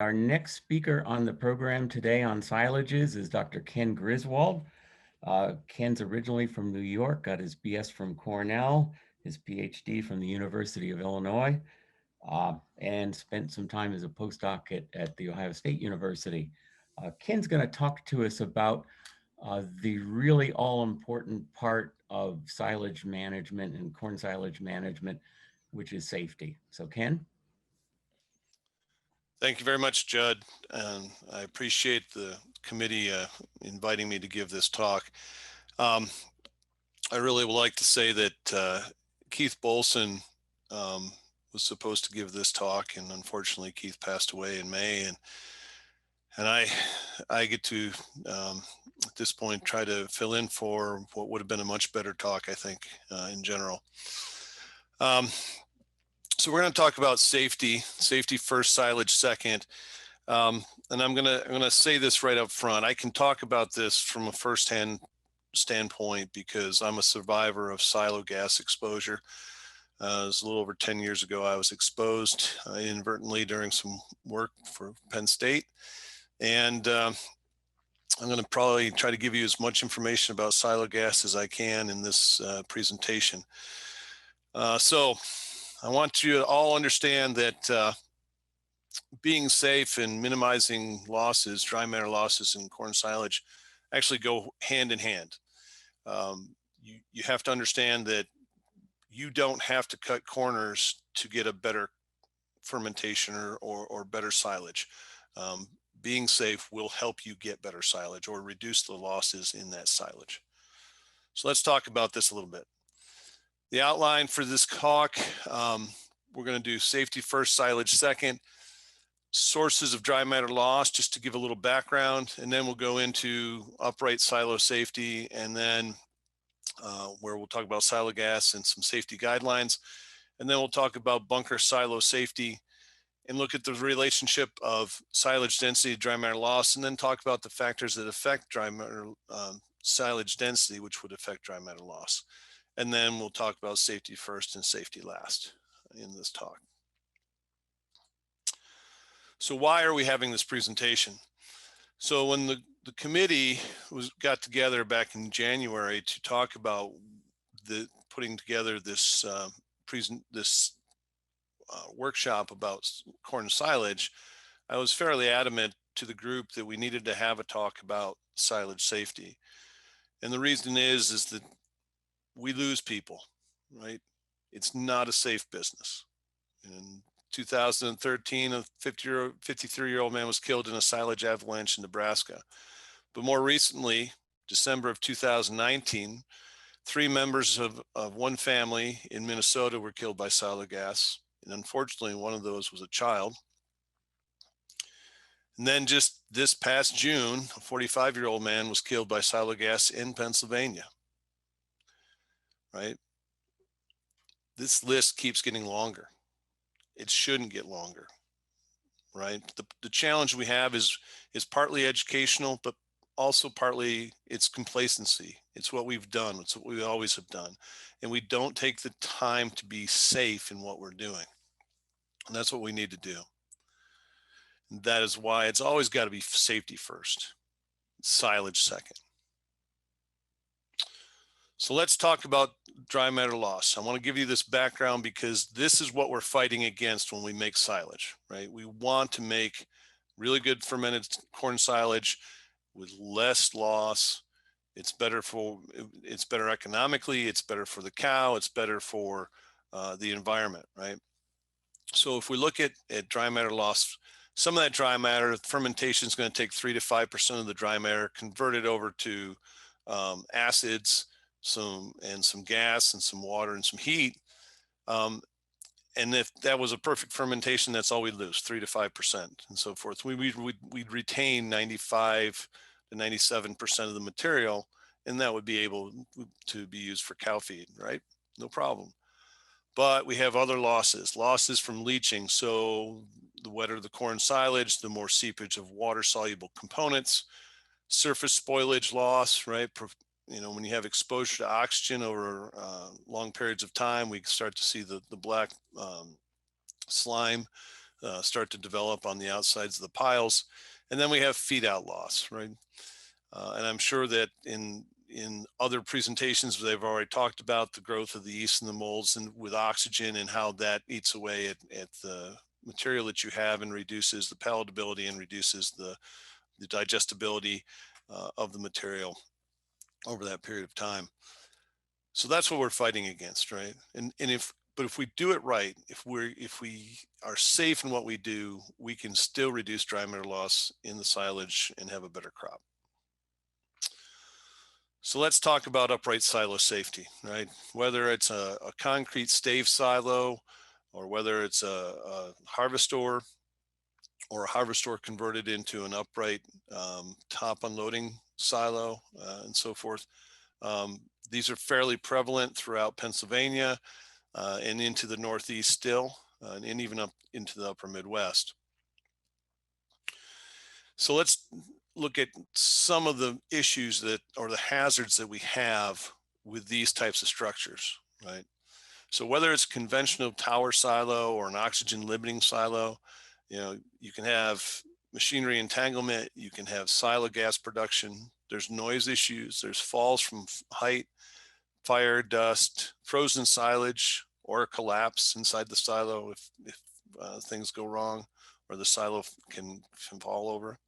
Our next speaker on the program today on silages is Dr. Ken Griswold. Ken's originally from New York, got his BS from Cornell, his PhD from the University of Illinois, and spent some time as a postdoc at the Ohio State University. Ken's going to talk to us about the really all-important part of silage management and corn silage management, which is safety. So Ken? Thank you very much, Judd. I appreciate the committee inviting me to give this talk. I really would like to say that Keith Bolson was supposed to give this talk, and unfortunately Keith passed away in May, and I get to at this point try to fill in for what would have been a much better talk, I think, in general. So we're going to talk about safety first, silage second. And I'm gonna say this right up front. I can talk about this from a firsthand standpoint because I'm a survivor of silo gas exposure. It was a little over 10 years ago. I was exposed inadvertently during some work for Penn State. And I'm going to probably try to give you as much information about silo gas as I can in this presentation. So I want you to all understand that being safe and minimizing losses, dry matter losses in corn silage actually go hand in hand. You have to understand that you don't have to cut corners to get a better fermentation or better silage. Being safe will help you get better silage or reduce the losses in that silage. So let's talk about this a little bit. The outline for this talk, we're going to do safety first, silage second, sources of dry matter loss, just to give a little background, and then we'll go into upright silo safety, and then where we'll talk about silo gas and some safety guidelines, and then we'll talk about bunker silo safety and look at the relationship of silage density to dry matter loss, and then talk about the factors that affect dry matter silage density, which would affect dry matter loss. And then we'll talk about safety first and safety last in this talk. So why are we having this presentation? So when the committee got together back in January to talk about putting together this workshop about corn silage, I was fairly adamant to the group that we needed to have a talk about silage safety. And the reason is that we lose people, right? It's not a safe business. In 2013, a 53-year-old man was killed in a silage avalanche in Nebraska. But more recently, December of 2019, 3 members of one family in Minnesota were killed by silo gas. And unfortunately, one of those was a child. And then just this past June, a 45-year-old man was killed by silo gas in Pennsylvania. Right? This list keeps getting longer. It shouldn't get longer, right? The challenge we have is partly educational, but also partly it's complacency. It's what we've done. It's what we always have done. And we don't take the time to be safe in what we're doing. And that's what we need to do. And that is why it's always got to be safety first, silage second. So let's talk about dry matter loss. I want to give you this background because this is what we're fighting against when we make silage, right? We want to make really good fermented corn silage with less loss. It's better economically, it's better for the cow, it's better for the environment, right? So if we look at dry matter loss, some of that dry matter, fermentation is going to take 3 to 5% of the dry matter, convert it over to acids, some gas and some water and some heat. And if that was a perfect fermentation, that's all we'd lose, 3 to 5% and so forth. We'd retain 95 to 97% of the material, and that would be able to be used for cow feed, right? No problem. But we have other losses from leaching. So the wetter the corn silage, the more seepage of water soluble components, surface spoilage loss, right? You know, when you have exposure to oxygen over long periods of time, we start to see the black slime start to develop on the outsides of the piles. And then we have feed out loss, right? And I'm sure that in other presentations, they've already talked about the growth of the yeast and the molds and with oxygen and how that eats away at the material that you have and reduces the palatability and reduces the digestibility of the material over that period of time. So that's what we're fighting against, right? And if we do it right, if we are safe in what we do, we can still reduce dry matter loss in the silage and have a better crop. So let's talk about upright silo safety, right? Whether it's a concrete stave silo or whether it's a harvestor or a harvestor converted into an upright top unloading silo and so forth. These are fairly prevalent throughout Pennsylvania and into the Northeast still, and even up into the upper Midwest. So let's look at some of the issues that, or the hazards that we have with these types of structures, right? So whether it's conventional tower silo or an oxygen limiting silo, you can have machinery entanglement, you can have silo gas production, there's noise issues, there's falls from height, fire, dust, frozen silage, or a collapse inside the silo if things go wrong or the silo can fall over.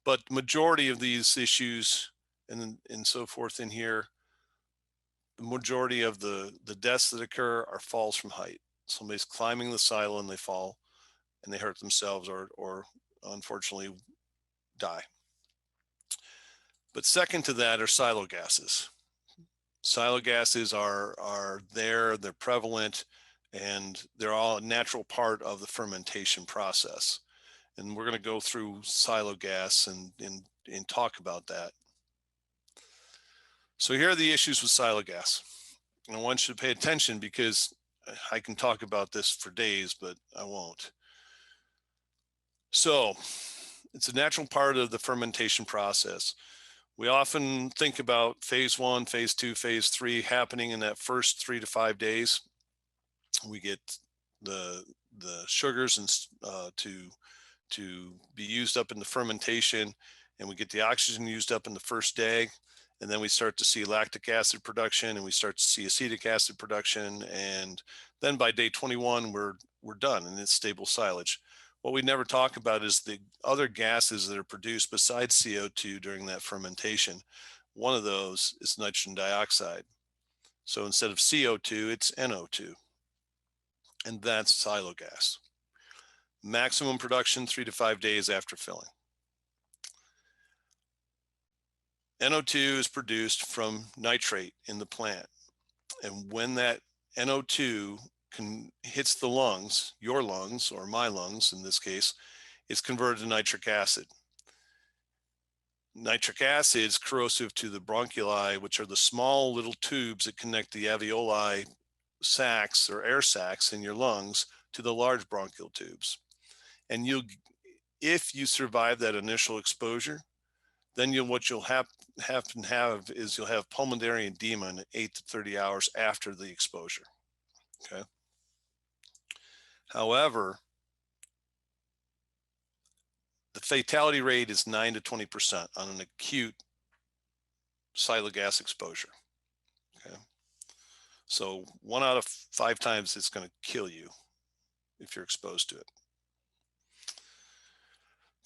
But the majority of these issues and so forth in here, the majority of the deaths that occur are falls from height. Somebody's climbing the silo and they fall and they hurt themselves or unfortunately die. But second to that are silo gases. Silo gases are there, they're prevalent, and they're all a natural part of the fermentation process. And we're going to go through silo gas and talk about that. So here are the issues with silo gas. And I want you to pay attention because I can talk about this for days, but I won't. So it's a natural part of the fermentation process. We often think about phase 1, phase 2, phase 3 happening in that first 3 to 5 days. We get the sugars and to be used up in the fermentation, and we get the oxygen used up in the first day, and then we start to see lactic acid production, and we start to see acetic acid production, and then by day 21 we're done and it's stable silage. What we never talk about is the other gases that are produced besides CO2 during that fermentation. One of those is nitrogen dioxide. So instead of CO2, it's NO2, and that's silo gas. Maximum production 3 to 5 days after filling. NO2 is produced from nitrate in the plant. And when that NO2 hits the lungs, your lungs or my lungs in this case, it's converted to nitric acid. Nitric acid is corrosive to the bronchioli, which are the small little tubes that connect the alveoli sacs or air sacs in your lungs to the large bronchial tubes. And if you survive that initial exposure, then what you'll have is you'll have pulmonary edema in 8 to 30 hours after the exposure. Okay. However, the fatality rate is 9 to 20% on an acute silo gas exposure. Okay. So 1 out of 5 times it's going to kill you if you're exposed to it.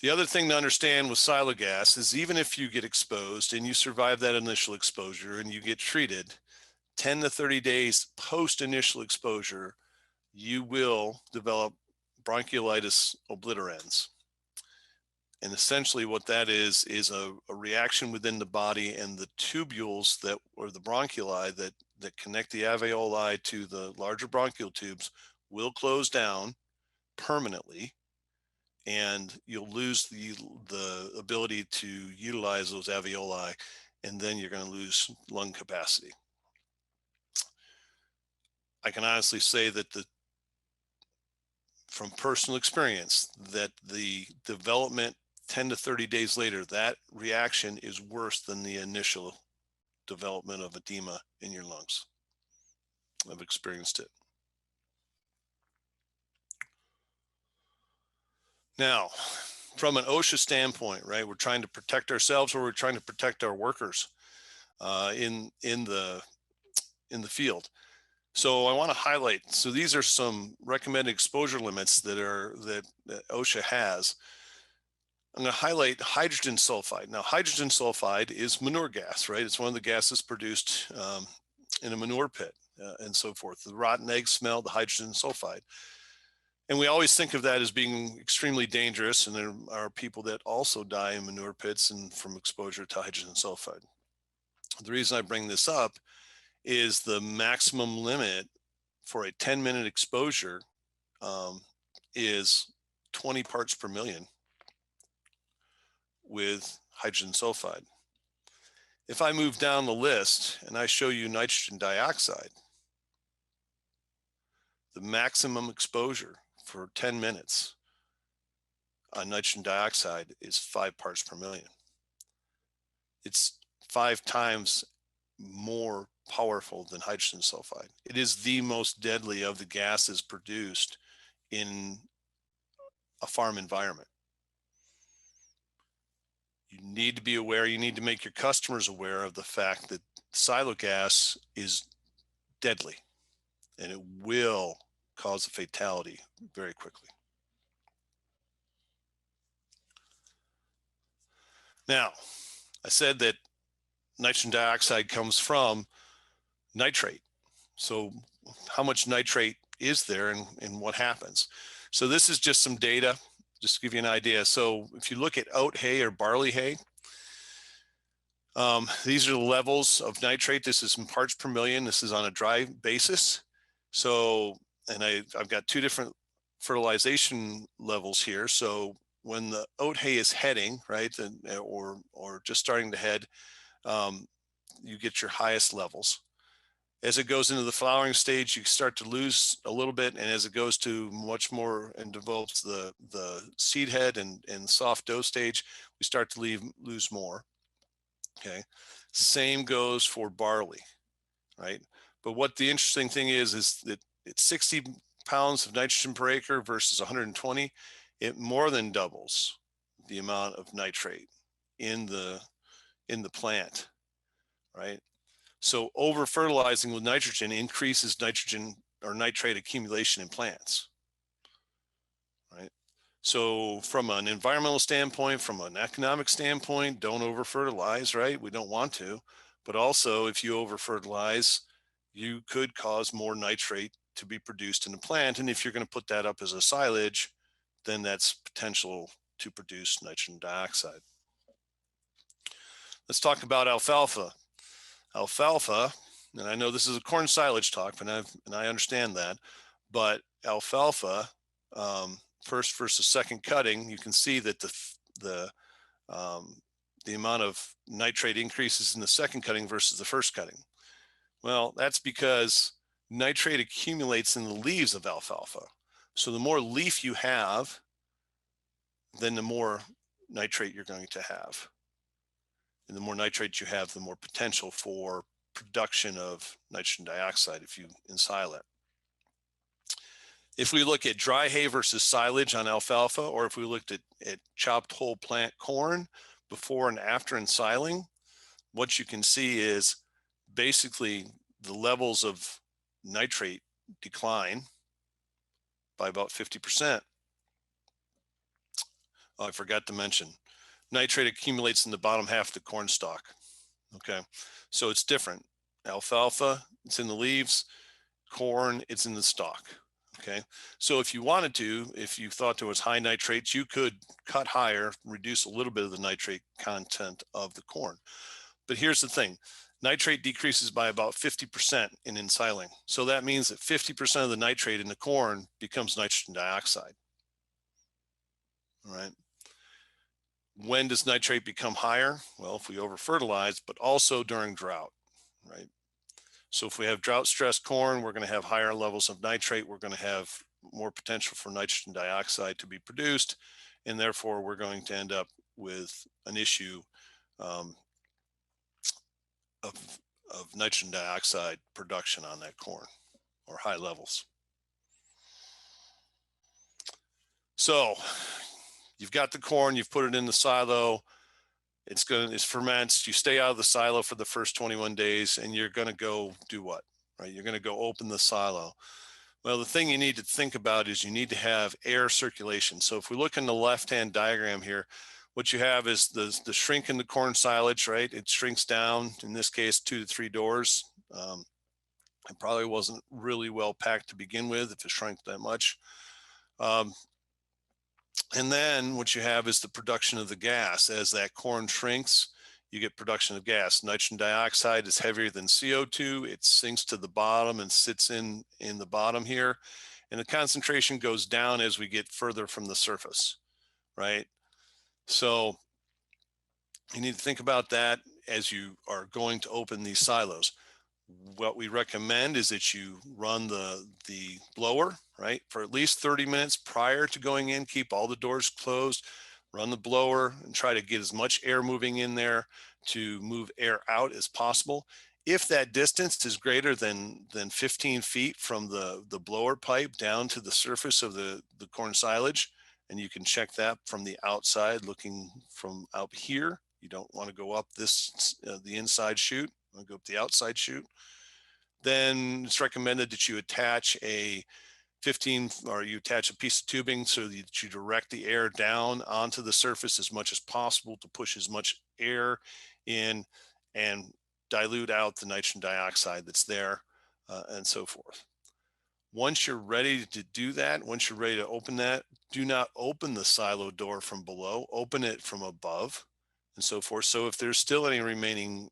The other thing to understand with silo gas is even if you get exposed and you survive that initial exposure and you get treated, 10 to 30 days post initial exposure, you will develop bronchiolitis obliterans. And essentially what that is a reaction within the body, and the tubules that, or the bronchioli that connect the alveoli to the larger bronchial tubes will close down permanently, and you'll lose the ability to utilize those alveoli, and then you're going to lose lung capacity. I can honestly say that from personal experience that the development 10 to 30 days later, that reaction is worse than the initial development of edema in your lungs. I've experienced it. Now, from an OSHA standpoint, right, we're trying to protect ourselves, or we're trying to protect our workers in the field. So I want to highlight. So these are some recommended exposure limits that OSHA has. I'm going to highlight hydrogen sulfide. Now, hydrogen sulfide is manure gas, right? It's one of the gases produced in a manure pit and so forth. The rotten egg smell, the hydrogen sulfide. And we always think of that as being extremely dangerous. And there are people that also die in manure pits and from exposure to hydrogen sulfide. The reason I bring this up is the maximum limit for a 10-minute exposure is 20 parts per million with hydrogen sulfide. If I move down the list and I show you nitrogen dioxide, the maximum exposure for 10 minutes on nitrogen dioxide is 5 parts per million. It's 5 times more powerful than hydrogen sulfide. It is the most deadly of the gases produced in a farm environment. You need to be aware, you need to make your customers aware of the fact that silo gas is deadly and it will cause a fatality very quickly. Now, I said that nitrogen dioxide comes from nitrate. So how much nitrate is there and what happens? So this is just some data, just to give you an idea. So if you look at oat hay or barley hay, these are the levels of nitrate. This is in parts per million. This is on a dry basis. So, and I've got 2 different fertilization levels here. So when the oat hay is heading, right, or just starting to head, you get your highest levels. As it goes into the flowering stage, you start to lose a little bit, and as it goes to much more and develops the seed head and soft dough stage, we start to lose more. Okay, same goes for barley, right? But what the interesting thing is that it's 60 pounds of nitrogen per acre versus 120. It more than doubles the amount of nitrate in the plant, right? So over fertilizing with nitrogen increases nitrogen or nitrate accumulation in plants, right? So from an environmental standpoint, from an economic standpoint, don't over fertilize, right? We don't want to, but also if you over fertilize, you could cause more nitrate to be produced in the plant. And if you're going to put that up as a silage, then that's potential to produce nitrogen dioxide. Let's talk about alfalfa. Alfalfa, and I know this is a corn silage talk, and I understand that, but alfalfa, first versus second cutting, you can see that the amount of nitrate increases in the second cutting versus the first cutting. Well, that's because nitrate accumulates in the leaves of alfalfa. So the more leaf you have, then the more nitrate you're going to have. And the more nitrate you have, the more potential for production of nitrogen dioxide if you ensile it. If we look at dry hay versus silage on alfalfa, or if we looked at chopped whole plant corn before and after ensiling, what you can see is basically the levels of nitrate decline by about 50%. Oh, I forgot to mention, nitrate accumulates in the bottom half of the corn stalk. Okay, so it's different. Alfalfa, it's in the leaves. Corn, it's in the stalk. Okay, so if you wanted to, if you thought there was high nitrates, you could cut higher, reduce a little bit of the nitrate content of the corn. But here's the thing, nitrate decreases by about 50% in ensiling. So that means that 50% of the nitrate in the corn becomes nitrogen dioxide. All right. When does nitrate become higher? Well, if we over fertilize, but also during drought, right? So if we have drought stressed corn, we're going to have higher levels of nitrate. We're going to have more potential for nitrogen dioxide to be produced. And therefore we're going to end up with an issue of nitrogen dioxide production on that corn, or high levels. So you've got the corn, you've put it in the silo, it ferments, you stay out of the silo for the first 21 days, and you're going to go do what, right? You're going to go open the silo. Well, the thing you need to think about is you need to have air circulation. So if we look in the left-hand diagram here, what you have is the shrink in the corn silage, right? It shrinks down, in this case, 2 to 3 doors. It probably wasn't really well packed to begin with if it shrunk that much. And then what you have is the production of the gas. As that corn shrinks, you get production of gas. Nitrogen dioxide is heavier than CO2. It sinks to the bottom and sits in the bottom here. And the concentration goes down as we get further from the surface, right? So you need to think about that as you are going to open these silos. What we recommend is that you run the blower, right, for at least 30 minutes prior to going in. Keep all the doors closed, run the blower, and try to get as much air moving in there to move air out as possible. If that distance is greater than 15 feet from the blower pipe down to the surface of the corn silage, and you can check that from the outside looking from out here, you don't want to go up this the inside chute, you want to go up the outside chute. Then it's recommended that you attach a you attach a piece of tubing so that you direct the air down onto the surface as much as possible to push as much air in and dilute out the nitrogen dioxide that's there, and so forth. Once you're ready to do that, once you're ready to open that, do not open the silo door from below, open it from above and so forth. So if there's still any remaining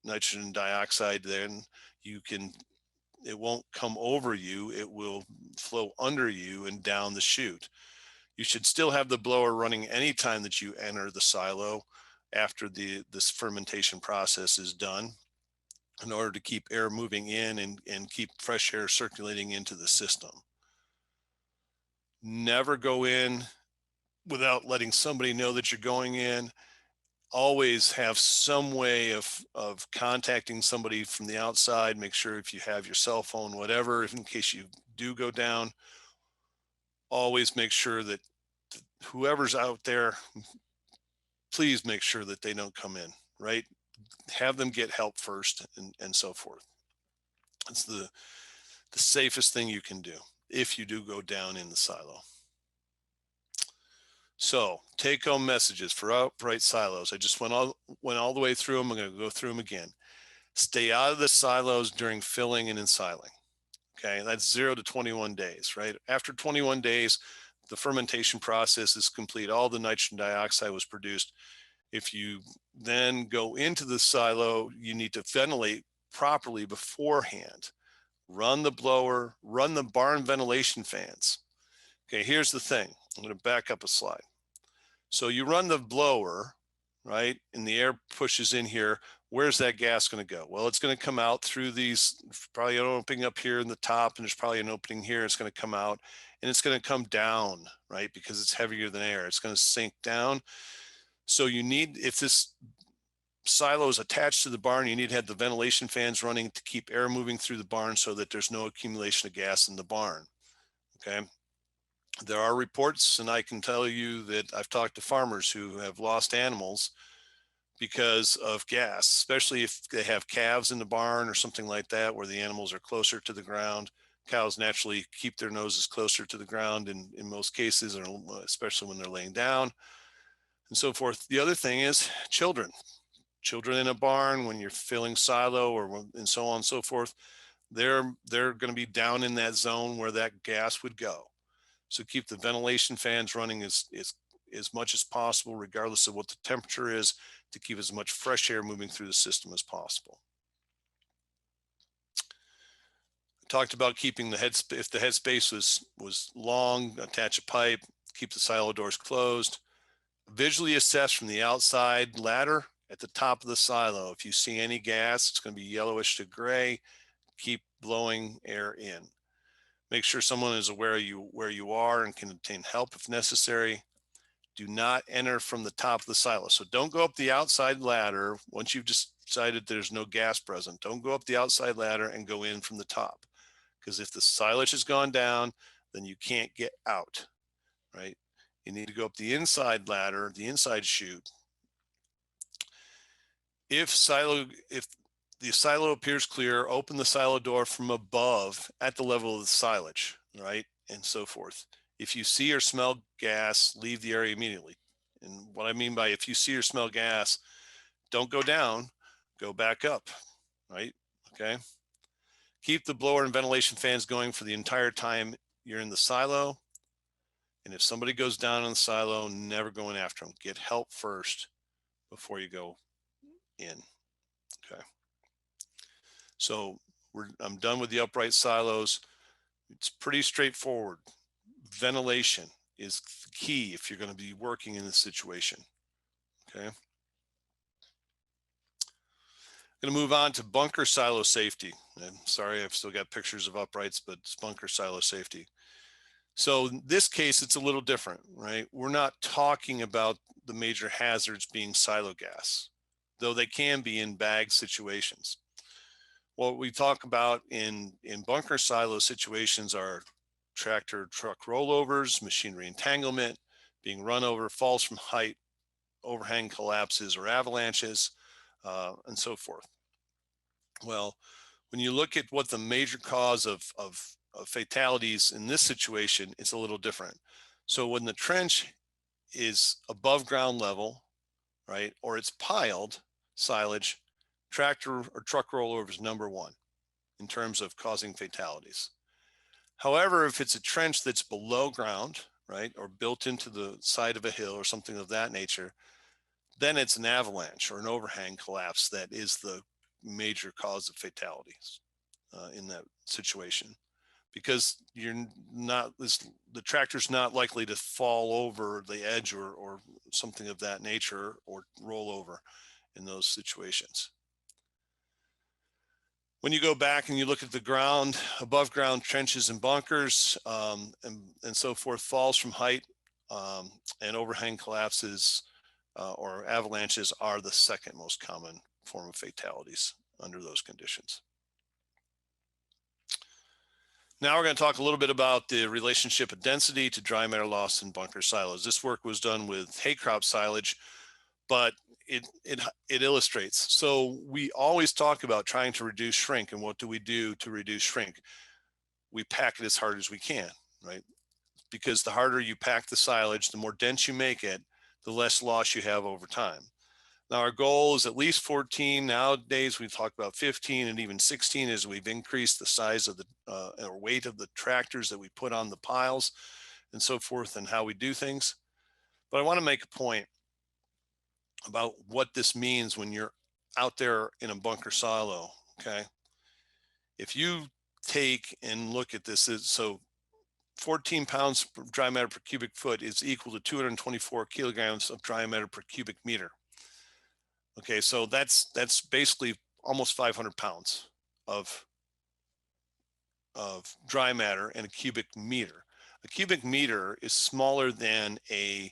nitrogen dioxide, then it won't come over you, it will flow under you and down the chute. You should still have the blower running anytime that you enter the silo after this fermentation process is done, in order to keep air moving in and keep fresh air circulating into the system. Never go in without letting somebody know that you're going in. Always have some way of contacting somebody from the outside. Make sure if you have your cell phone, whatever, if in case you do go down, always make sure that whoever's out there, please make sure that they don't come in, right? Have them get help first and so forth. It's the safest thing you can do if you do go down in the silo. So take home messages for upright silos. I just went all the way through them. I'm going to go through them again. Stay out of the silos during filling and ensiling. Okay, that's 0 to 21 days, right? After 21 days, the fermentation process is complete. All the nitrogen dioxide was produced. If you then go into the silo, you need to ventilate properly beforehand. Run the blower, run the barn ventilation fans. Okay, here's the thing. I'm going to back up a slide. So you run the blower, right, and the air pushes in here. Where's that gas going to go? Well, it's going to come out through these, probably an opening up here in the top, and there's probably an opening here. It's going to come out, and it's going to come down, right, because it's heavier than air. It's going to sink down. So you need, if this silo is attached to the barn, you need to have the ventilation fans running to keep air moving through the barn so that there's no accumulation of gas in the barn. Okay. There are reports, and I can tell you that I've talked to farmers who have lost animals because of gas, especially if they have calves in the barn or something like that, where the animals are closer to the ground. Cows naturally keep their noses closer to the ground in most cases, or especially when they're laying down and so forth. The other thing is children in a barn, when you're filling silo and so on and so forth, they're going to be down in that zone where that gas would go. So keep the ventilation fans running as much as possible, regardless of what the temperature is, to keep as much fresh air moving through the system as possible. I talked about keeping the if the headspace was long, attach a pipe, keep the silo doors closed. Visually assess from the outside ladder at the top of the silo. If you see any gas, it's going to be yellowish to gray. Keep blowing air in. Make sure someone is aware of where you are and can obtain help if necessary. Do not enter from the top of the silo. So don't go up the outside ladder once you've decided there's no gas present. Don't go up the outside ladder and go in from the top, because if the silage has gone down, then you can't get out, right? You need to go up the inside ladder, the inside chute. If the silo appears clear, open the silo door from above at the level of the silage, right? And so forth. If you see or smell gas, leave the area immediately. And what I mean by if you see or smell gas, don't go down, go back up, right? Okay. Keep the blower and ventilation fans going for the entire time you're in the silo. And if somebody goes down in the silo, never go in after them. Get help first before you go in. Okay. So I'm done with the upright silos. It's pretty straightforward. Ventilation is key if you're going to be working in this situation. Okay. I'm going to move on to bunker silo safety. I'm sorry, I've still got pictures of uprights, but it's bunker silo safety. So in this case, it's a little different, right? We're not talking about the major hazards being silo gas, though they can be in bag situations. What we talk about in bunker silo situations are tractor truck rollovers, machinery entanglement, being run over, falls from height, overhang collapses or avalanches, and so forth. Well, when you look at what the major cause of fatalities in this situation, it's a little different. So when the trench is above ground level, right, or it's piled silage, tractor or truck rollover is number one in terms of causing fatalities. However, if it's a trench that's below ground, right, or built into the side of a hill or something of that nature, then it's an avalanche or an overhang collapse that is the major cause of fatalities in that situation, because you're not, the tractor's not likely to fall over the edge or something of that nature or roll over in those situations. When you go back and you look at the ground, above ground trenches and bunkers and so forth, falls from height and overhang collapses or avalanches are the second most common form of fatalities under those conditions. Now we're going to talk a little bit about the relationship of density to dry matter loss in bunker silos. This work was done with hay crop silage, but it illustrates. So we always talk about trying to reduce shrink, and what do we do to reduce shrink? We pack it as hard as we can, right? Because the harder you pack the silage, the more dense you make it, the less loss you have over time. Now our goal is at least 14. Nowadays we talk about 15 and even 16 as we've increased the size of the or weight of the tractors that we put on the piles and so forth and how we do things. But I want to make a point about what this means when you're out there in a bunker silo, okay? If you take and look at this, so 14 pounds of dry matter per cubic foot is equal to 224 kilograms of dry matter per cubic meter. Okay, so that's basically almost 500 pounds of dry matter in a cubic meter. A cubic meter is smaller than a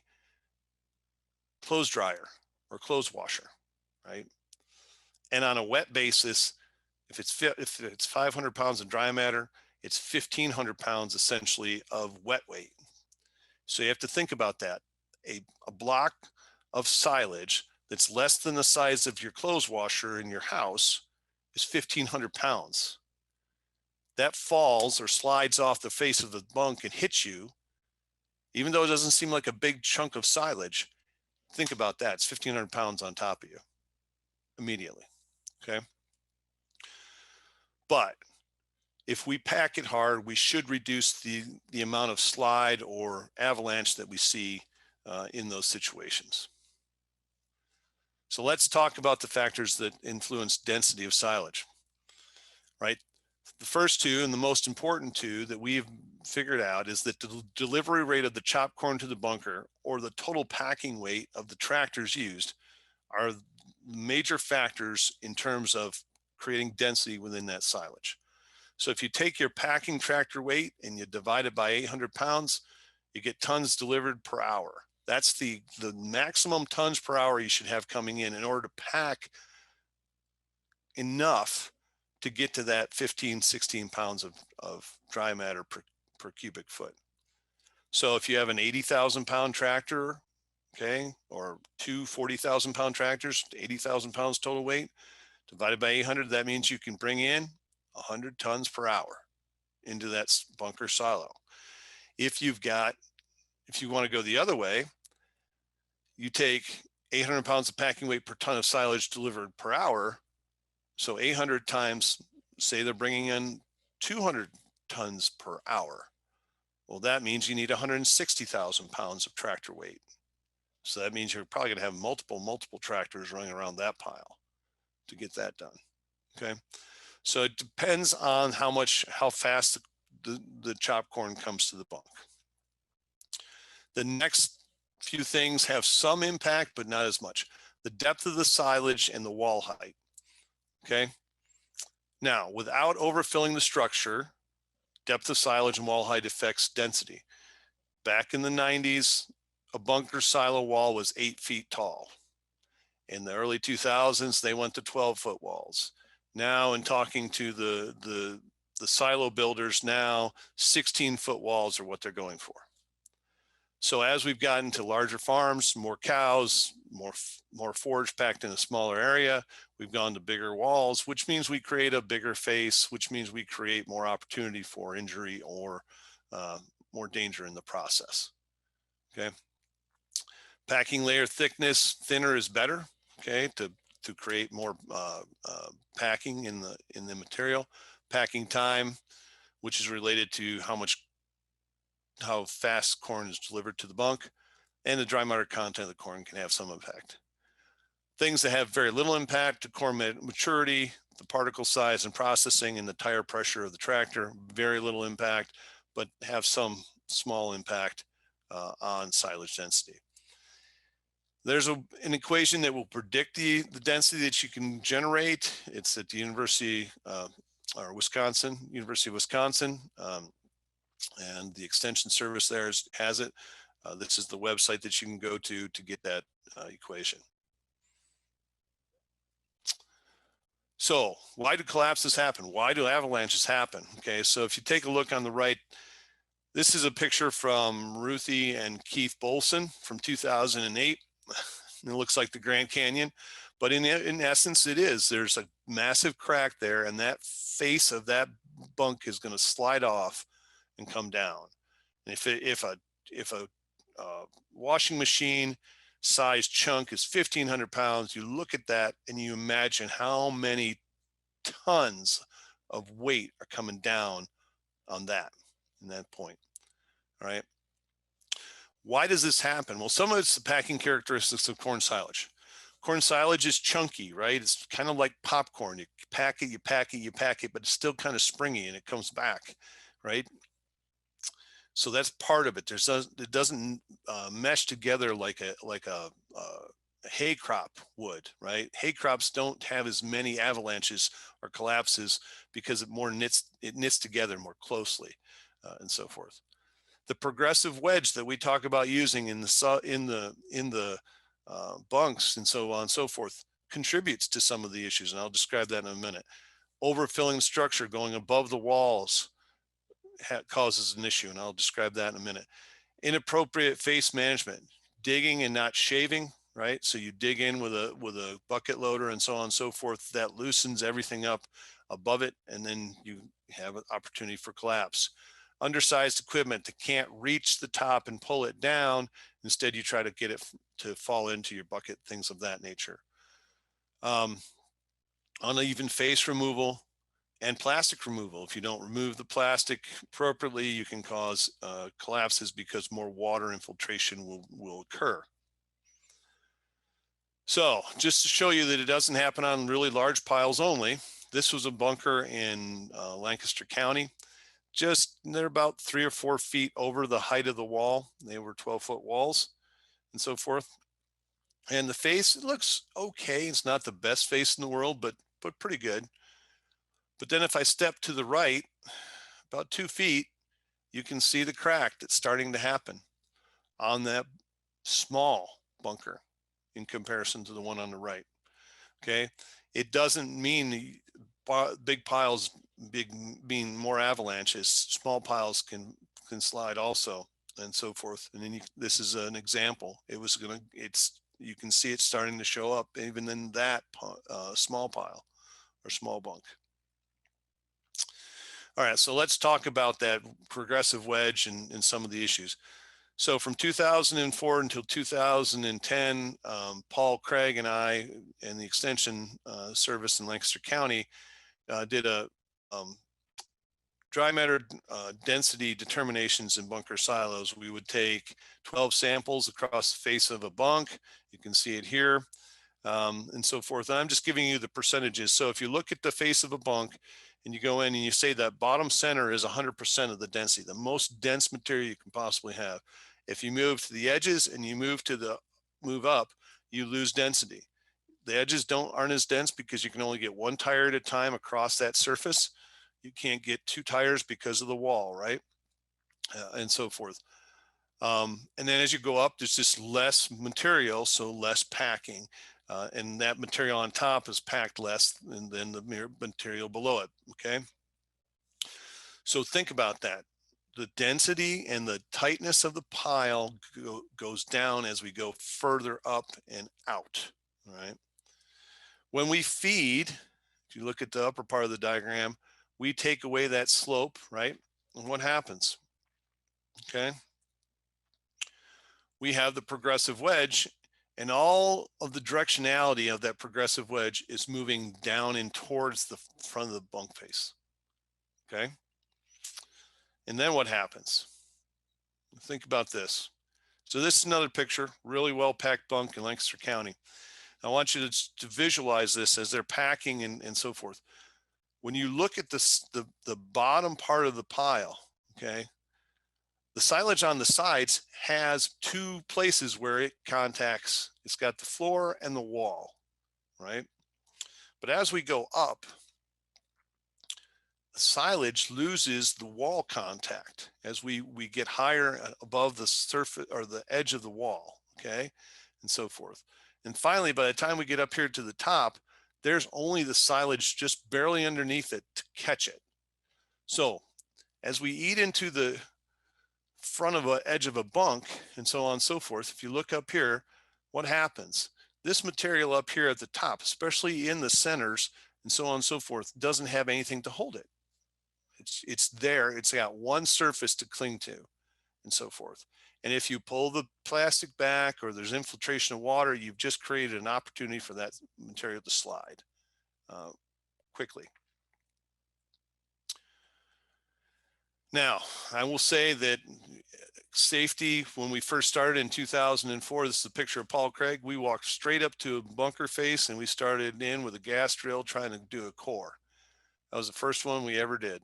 clothes dryer or clothes washer, right? And on a wet basis, if it's 500 pounds of dry matter, it's 1,500 pounds essentially of wet weight. So you have to think about that. A block of silage that's less than the size of your clothes washer in your house is 1,500 pounds. That falls or slides off the face of the bunk and hits you, even though it doesn't seem like a big chunk of silage. Think about that. It's 1,500 pounds on top of you immediately. Okay. But if we pack it hard, we should reduce the amount of slide or avalanche that we see in those situations. So let's talk about the factors that influence density of silage, right? The first two and the most important two that we've figured out is that the delivery rate of the chopped corn to the bunker or the total packing weight of the tractors used are major factors in terms of creating density within that silage. So if you take your packing tractor weight and you divide it by 800 pounds, you get tons delivered per hour. That's the maximum tons per hour you should have coming in order to pack enough to get to that 15, 16 pounds of dry matter per cubic foot. So if you have an 80,000 pound tractor, okay, or two 40,000 pound tractors, 80,000 pounds total weight, divided by 800, that means you can bring in 100 tons per hour into that bunker silo. If you want to go the other way, you take 800 pounds of packing weight per ton of silage delivered per hour. So 800 times, say they're bringing in 200 tons per hour. Well, that means you need 160,000 pounds of tractor weight. So that means you're probably going to have multiple tractors running around that pile to get that done. Okay. So it depends on how fast the chopped corn comes to the bunk. The next few things have some impact, but not as much. The depth of the silage and the wall height. Okay. Now, without overfilling the structure, depth of silage and wall height affects density. Back in the 90s, a bunker silo wall was 8 feet tall. In the early 2000s, they went to 12-foot walls. Now, in talking to the silo builders now, 16-foot walls are what they're going for. So as we've gotten to larger farms, more cows, more forage packed in a smaller area, we've gone to bigger walls, which means we create a bigger face, which means we create more opportunity for injury or more danger in the process. Okay. Packing layer thickness, thinner is better. Okay, to create more packing in the material. Packing time, which is related to how fast corn is delivered to the bunk, and the dry matter content of the corn can have some impact. Things that have very little impact to corn maturity, the particle size and processing, and the tire pressure of the tractor, very little impact, but have some small impact on silage density. There's an equation that will predict the density that you can generate. It's at the University of Wisconsin, and the extension service there has it. This is the website that you can go to get that equation. So why do collapses happen? Why do avalanches happen? Okay, so if you take a look on the right, this is a picture from Ruthie and Keith Bolson from 2008. It looks like the Grand Canyon, but in essence, it is. There's a massive crack there, and that face of that bunk is going to slide off and come down. And if a washing machine size chunk is 1,500 pounds, you look at that and you imagine how many tons of weight are coming down on that in that point. All right. Why does this happen? Well, some of it's the packing characteristics of corn silage. Corn silage is chunky, right? It's kind of like popcorn. You pack it, but it's still kind of springy and it comes back, right? So that's part of it. It doesn't mesh together like a hay crop would, right? Hay crops don't have as many avalanches or collapses because it knits together more closely, and so forth. The progressive wedge that we talk about using in the bunks and so on and so forth contributes to some of the issues, and I'll describe that in a minute. Overfilling structure, going above the walls, causes an issue, and I'll describe that in a minute. Inappropriate face management, digging and not shaving, right? So you dig in with a bucket loader and so on and so forth. That loosens everything up above it, and then you have an opportunity for collapse. Undersized equipment that can't reach the top and pull it down. Instead, you try to get it to fall into your bucket, things of that nature. Uneven face removal and plastic removal. If you don't remove the plastic appropriately, you can cause collapses because more water infiltration will occur. So just to show you that it doesn't happen on really large piles only, this was a bunker in Lancaster County. They're about 3 or 4 feet over the height of the wall. They were 12-foot walls and so forth. And the face, it looks okay. It's not the best face in the world, but pretty good. But then if I step to the right, about 2 feet, you can see the crack that's starting to happen on that small bunker in comparison to the one on the right. Okay. It doesn't mean big piles, mean more avalanches. Small piles can slide also. and so forth. And then this is an example. You can see it starting to show up even in that small pile or small bunk. All right, so let's talk about that progressive wedge and some of the issues. So from 2004 until 2010, Paul Craig and I and the Extension Service in Lancaster County did a dry matter density determinations in bunker silos. We would take 12 samples across the face of a bunk. You can see it here, and so forth. And I'm just giving you the percentages. So if you look at the face of a bunk and you go in and you say that bottom center is 100% of the density, the most dense material you can possibly have. If you move to the edges and you move up, you lose density. The edges aren't as dense because you can only get one tire at a time across that surface. You can't get two tires because of the wall, right? And so forth. And then as you go up, there's just less material, so less packing. And that material on top is packed less than the material below it, okay? So think about that. The density and the tightness of the pile goes down as we go further up and out, all right? When we feed, if you look at the upper part of the diagram, we take away that slope, right? And what happens? Okay. We have the progressive wedge, and all of the directionality of that progressive wedge is moving down and towards the front of the bunk face. Okay. And then what happens? Think about this. So this is another picture, really well packed bunk in Lancaster County. I want you to visualize this as they're packing and so forth. When you look at the bottom part of the pile, okay, the silage on the sides has two places where it contacts. It's got the floor and the wall, right? But as we go up, the silage loses the wall contact as we get higher above the surface or the edge of the wall, okay, and so forth. And finally, by the time we get up here to the top, there's only the silage just barely underneath it to catch it. So as we eat into the front of an edge of a bunk and so on and so forth, if you look up here, what happens? This material up here at the top, especially in the centers and so on and so forth, doesn't have anything to hold it. It's there. It's got one surface to cling to and so forth. And if you pull the plastic back or there's infiltration of water, you've just created an opportunity for that material to slide quickly. Now, I will say that safety, when we first started in 2004, this is a picture of Paul Craig. We walked straight up to a bunker face and we started in with a gas drill trying to do a core. That was the first one we ever did.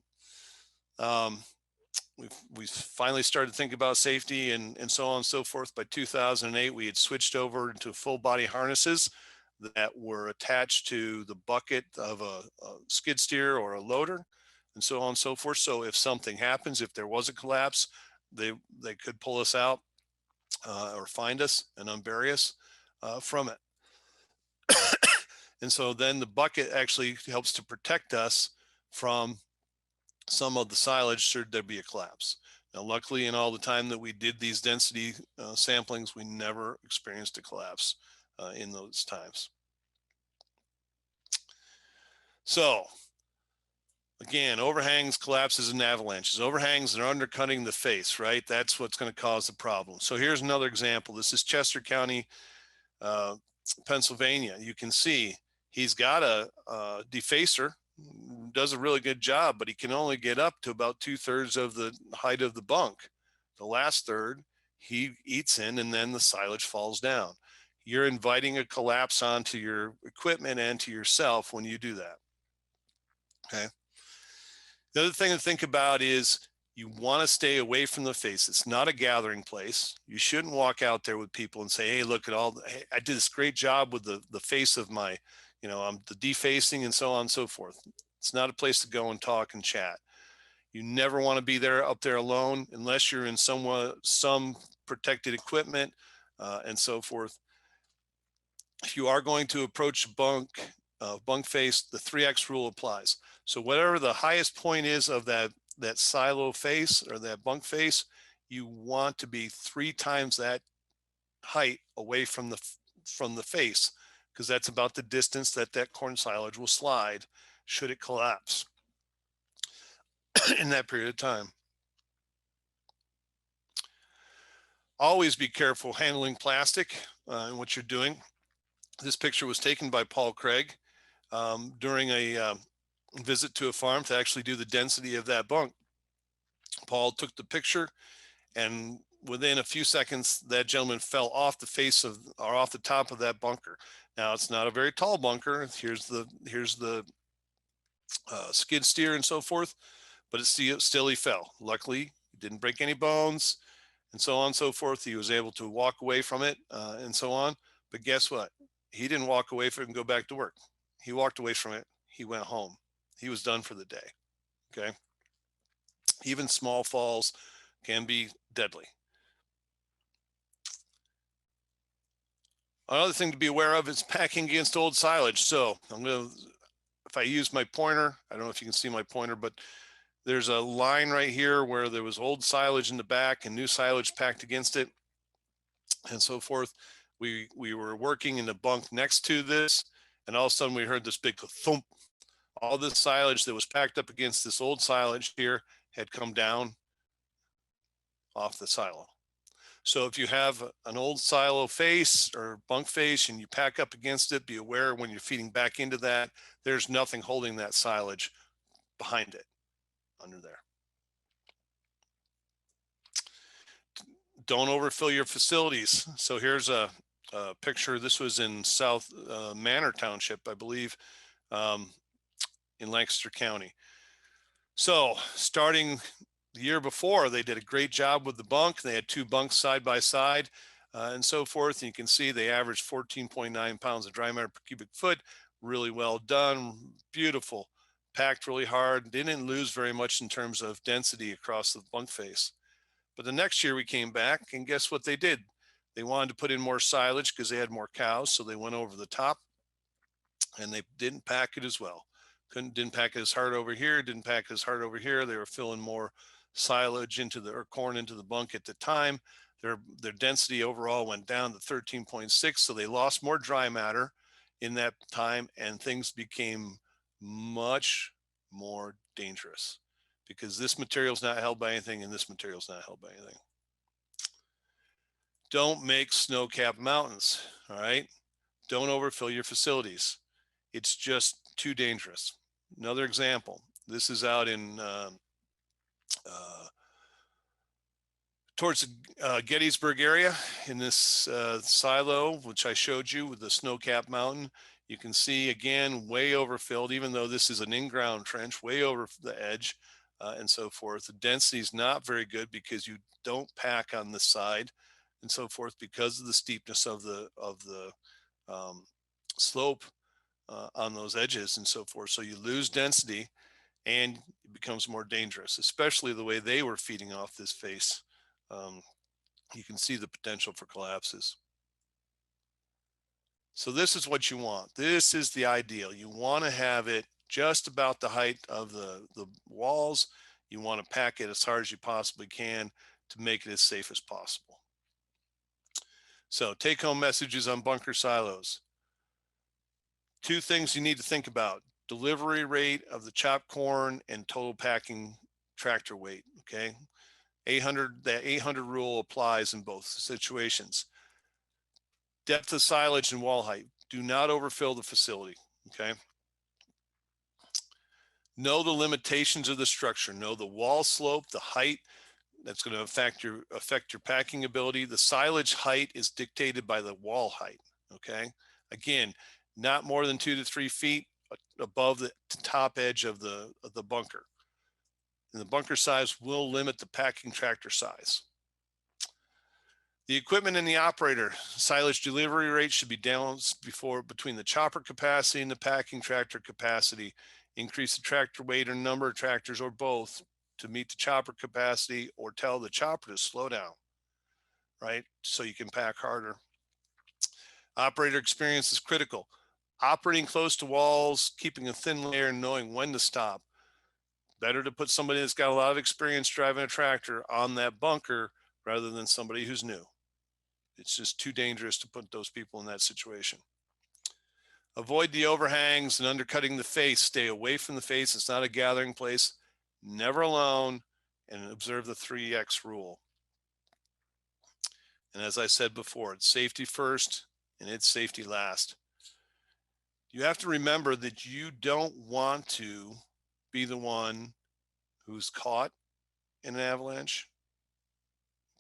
We finally started thinking about safety and so on and so forth. By 2008, we had switched over to full body harnesses that were attached to the bucket of a skid steer or a loader and so on and so forth. So if something happens, if there was a collapse, they could pull us out or find us and unbury us from it. And so then the bucket actually helps to protect us from some of the silage should there be a collapse. Now, luckily, in all the time that we did these density samplings, we never experienced a collapse in those times. So again, overhangs, collapses, and avalanches. Overhangs are undercutting the face, right? That's what's going to cause the problem. So here's another example. This is Chester County, Pennsylvania. You can see he's got a defacer, does a really good job, but he can only get up to about 2/3 of the height of the bunk. The last third he eats in and then the silage falls down. You're inviting a collapse onto your equipment and to yourself when you do that. Okay. The other thing to think about is you want to stay away from the face. It's not a gathering place. You shouldn't walk out there with people and say, hey, look at hey, I did this great job with the face of my, I'm the defacing and so on and so forth. It's not a place to go and talk and chat. You never want to be up there alone unless you're in some protected equipment and so forth. If you are going to approach bunk face, the 3X rule applies. So whatever the highest point is of that silo face or that bunk face, you want to be 3 times that height away from the face, because that's about the distance that that corn silage will slide should it collapse in that period of time. Always be careful handling plastic in what you're doing. This picture was taken by Paul Craig during a visit to a farm to actually do the density of that bunk. Paul took the picture, and within a few seconds, that gentleman fell off the face of, or off the top of that bunker. Now, it's not a very tall bunker. Here's the skid steer and so forth, but still he fell. Luckily, he didn't break any bones, and so on and so forth. He was able to walk away from it and so on. But guess what? He didn't walk away from it and go back to work. He walked away from it. He went home. He was done for the day. Okay. Even small falls can be deadly. Another thing to be aware of is packing against old silage. So if I use my pointer, I don't know if you can see my pointer, but there's a line right here where there was old silage in the back and new silage packed against it and so forth. We were working in the bunk next to this, and all of a sudden we heard this big thump. All this silage that was packed up against this old silage here had come down off the silo. So if you have an old silo face or bunk face and you pack up against it, be aware when you're feeding back into that, there's nothing holding that silage behind it under there. Don't overfill your facilities. So here's a picture. This was in South Manor Township, I believe, in Lancaster County. So starting the year before, they did a great job with the bunk. They had 2 bunks side by side and so forth. And you can see they averaged 14.9 pounds of dry matter per cubic foot. Really well done, beautiful, packed really hard. Didn't lose very much in terms of density across the bunk face. But the next year we came back, and guess what they did? They wanted to put in more silage because they had more cows, so they went over the top, and they didn't pack it as well. Didn't pack it as hard over here, didn't pack it as hard over here. They were filling more silage or corn into the bunk at the time. Their density overall went down to 13.6, so they lost more dry matter in that time, and things became much more dangerous because this material is not held by anything and this material is not held by anything. Don't make snow-capped mountains, all right? Don't overfill your facilities. It's just too dangerous. Another example, this is out in towards the Gettysburg area in this silo, which I showed you with the snow-capped mountain. You can see again, way overfilled, even though this is an in-ground trench, way over the edge and so forth. The density is not very good because you don't pack on the side and so forth because of the steepness of the slope on those edges and so forth. So you lose density and it becomes more dangerous, especially the way they were feeding off this face. You can see the potential for collapses. So this is what you want. This is the ideal. You want to have it just about the height of the walls. You want to pack it as hard as you possibly can to make it as safe as possible. So take-home messages on bunker silos. 2 things you need to think about: delivery rate of the chopped corn and total packing tractor weight. Okay, that 800 rule applies in both situations. Depth of silage and wall height. Do not overfill the facility. Okay. Know the limitations of the structure. Know the wall slope, the height. That's going to affect your packing ability. The silage height is dictated by the wall height. Okay. Again, not more than 2 to 3 feet above the top edge of the bunker. And the bunker size will limit the packing tractor size. The equipment and the operator. Silage delivery rate should be balanced between the chopper capacity and the packing tractor capacity. Increase the tractor weight or number of tractors or both to meet the chopper capacity, or tell the chopper to slow down, right? So you can pack harder. Operator experience is critical. Operating close to walls, keeping a thin layer, and knowing when to stop. Better to put somebody that's got a lot of experience driving a tractor on that bunker rather than somebody who's new. It's just too dangerous to put those people in that situation. Avoid the overhangs and undercutting the face. Stay away from the face. It's not a gathering place. Never alone, and observe the 3X rule. And as I said before, it's safety first and it's safety last. You have to remember that you don't want to be the one who's caught in an avalanche,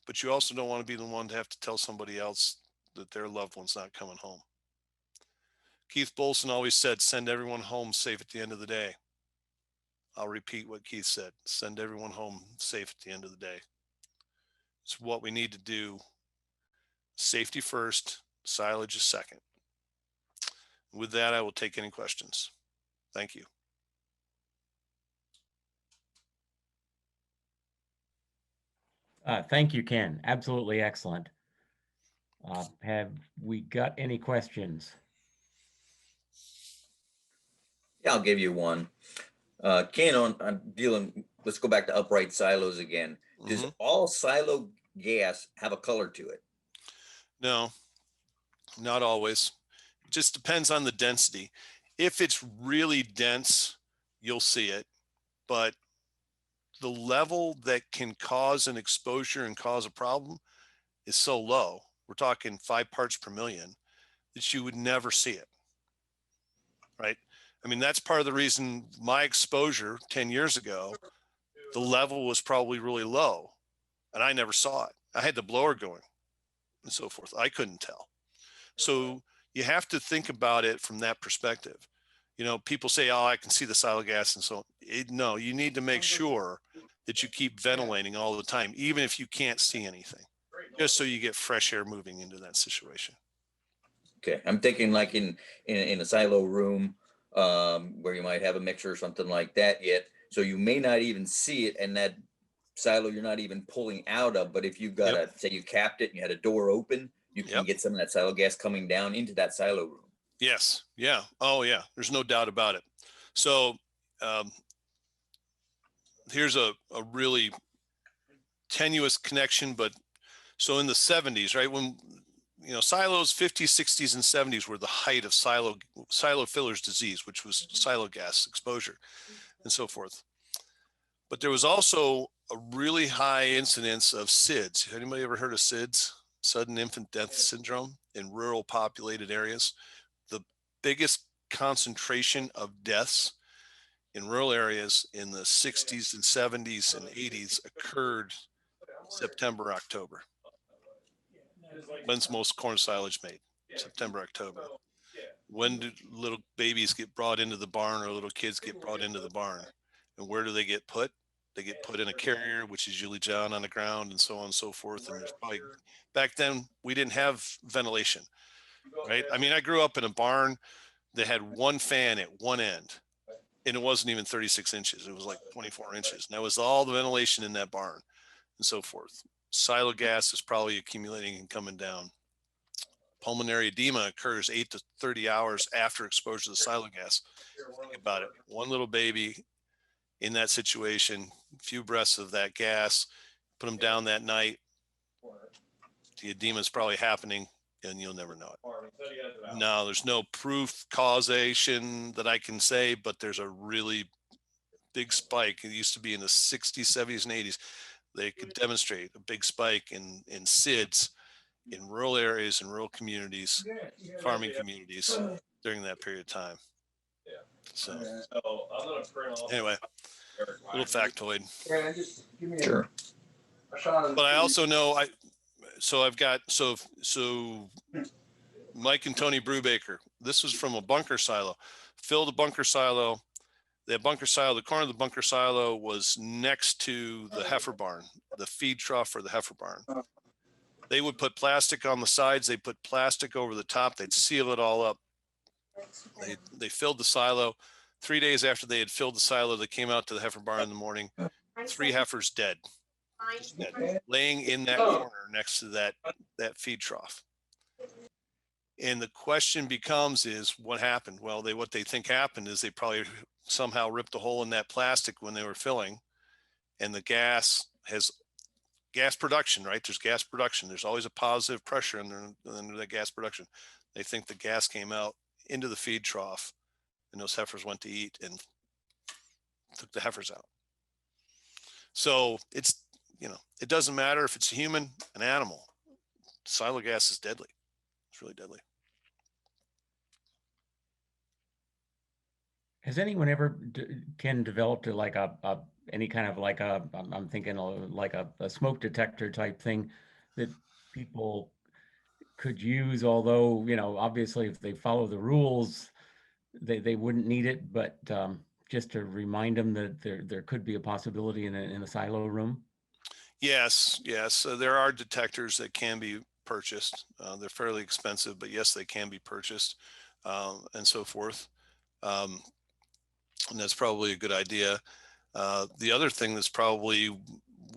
but you also don't want to be the one to have to tell somebody else that their loved one's not coming home. Keith Bolson always said, send everyone home safe at the end of the day. I'll repeat what Keith said, send everyone home safe at the end of the day. It's what we need to do. Safety first, silage is second. With that, I will take any questions. Thank you. Thank you, Ken. Absolutely excellent. Have we got any questions? Yeah, I'll give you one. Ken, I'm dealing, let's go back to upright silos again. Does all silo gas have a color to it? No, not always. It just depends on the density. If it's really dense, you'll see it, but the level that can cause an exposure and cause a problem is so low. We're talking 5 parts per million that you would never see it, right? I mean, that's part of the reason my exposure 10 years ago, the level was probably really low and I never saw it. I had the blower going and so forth. I couldn't tell. So you have to think about it from that perspective. You know, people say, oh, I can see the silo gas and so on. No, you need to make sure that you keep ventilating all the time, even if you can't see anything, just so you get fresh air moving into that situation. Okay, I'm thinking like in a silo room where you might have a mixer or something like that yet. So you may not even see it, and that silo you're not even pulling out of. But if you've got say you capped it and you had a door open, you can get some of that silo gas coming down into that silo room. Yes. Yeah. Oh, yeah. There's no doubt about it. So here's a really tenuous connection, but so in the 70s, right, when you know silos, 50s, 60s, and 70s were the height of silo fillers disease, which was silo gas exposure and so forth. But there was also a really high incidence of SIDS. Anybody ever heard of SIDS? Sudden infant death syndrome in rural populated areas. The biggest concentration of deaths in rural areas in the 60s and 70s and 80s occurred September, October. When's most corn silage made? September, October. When do little babies get brought into the barn or little kids get brought into the barn? And where do they get put? They get put in a carrier, which is usually down on the ground and so on and so forth. And there's probably, back then, we didn't have ventilation, right? I mean, I grew up in a barn that had one fan at one end, and it wasn't even 36 inches. It was like 24 inches. And that was all the ventilation in that barn and so forth. Silo gas is probably accumulating and coming down. Pulmonary edema occurs 8 to 30 hours after exposure to the silo gas. Think about it. One little baby in that situation, a few breaths of that gas, put them down that night. The edema is probably happening and you'll never know it. No, there's no proof causation that I can say, but there's a really big spike. It used to be in the 60s, 70s, and 80s. They could demonstrate a big spike in SIDS in rural areas and rural communities, farming communities during that period of time. So anyway, little factoid. Sure. But I also know Mike and Tony Brubaker, this was from a bunker silo. Filled a bunker silo. The corner of the bunker silo was next to the heifer barn, the feed trough for the heifer barn. They would put plastic on the sides. They put plastic over the top. They'd seal it all up. They filled the silo. 3 days after they had filled the silo, they came out to the heifer barn in the morning. 3 heifers dead, laying in that corner next to that feed trough. And the question becomes is what happened? Well, what they think happened is they probably somehow ripped a hole in that plastic when they were filling, and the gas gas production, right? There's gas production. There's always a positive pressure under that gas production. They think the gas came out into the feed trough and those heifers went to eat and took the heifers out. So it's, it doesn't matter if it's a human, an animal, silo gas is deadly. It's really deadly. Has anyone ever developed any kind of like I'm thinking like a smoke detector type thing that people could use, although, obviously if they follow the rules, they wouldn't need it, but just to remind them that there could be a possibility in a silo room? Yes. There are detectors that can be purchased. They're fairly expensive, but yes, they can be purchased, and so forth. And that's probably a good idea. The other thing that's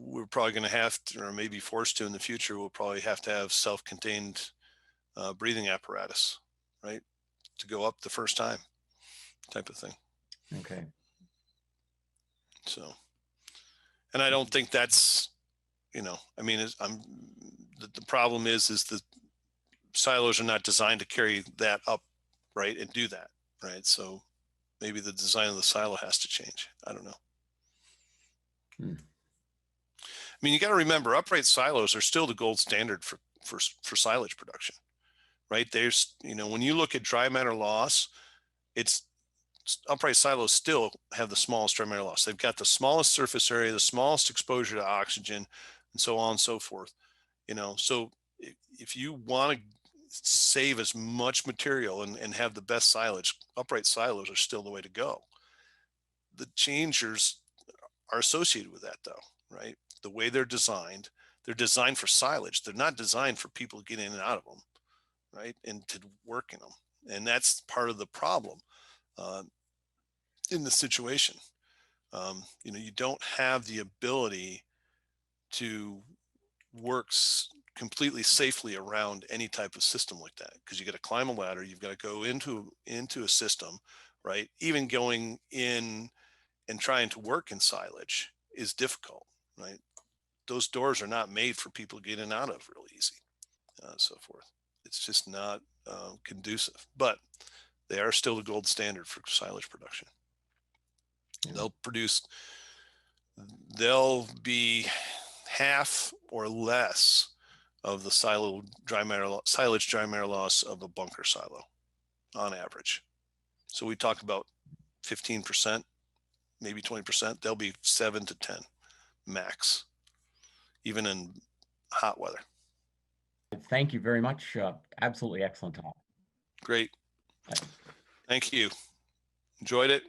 we're probably going to have to, or maybe forced to in the future, we'll probably have to have self-contained breathing apparatus, right? To go up the first time type of thing. Okay. So, and I don't think that's, I mean, the problem is the silos are not designed to carry that up, right? And do that, right? So maybe the design of the silo has to change. I don't know. I mean, you got to remember, upright silos are still the gold standard for silage production, right? There's, when you look at dry matter loss, upright silos still have the smallest dry matter loss. They've got the smallest surface area, the smallest exposure to oxygen, and so on and so forth. So if you want to save as much material and have the best silage, upright silos are still the way to go. The changers are associated with that, though, right? The way they're designed for silage. They're not designed for people to get in and out of them, right? And to work in them. And that's part of the problem in the situation. You don't have the ability to work completely safely around any type of system like that, because you got to climb a ladder, you've got to go into a system, right? Even going in and trying to work in silage is difficult, right? Those doors are not made for people to get in and out of real easy, so forth. It's just not conducive, but they are still the gold standard for silage production. Yeah. They'll be half or less of the silage dry matter loss of a bunker silo on average. So we talk about 15%, maybe 20%. They'll be 7 to 10 max, even in hot weather. Thank you very much. Absolutely excellent talk. Great. Thank you. Enjoyed it.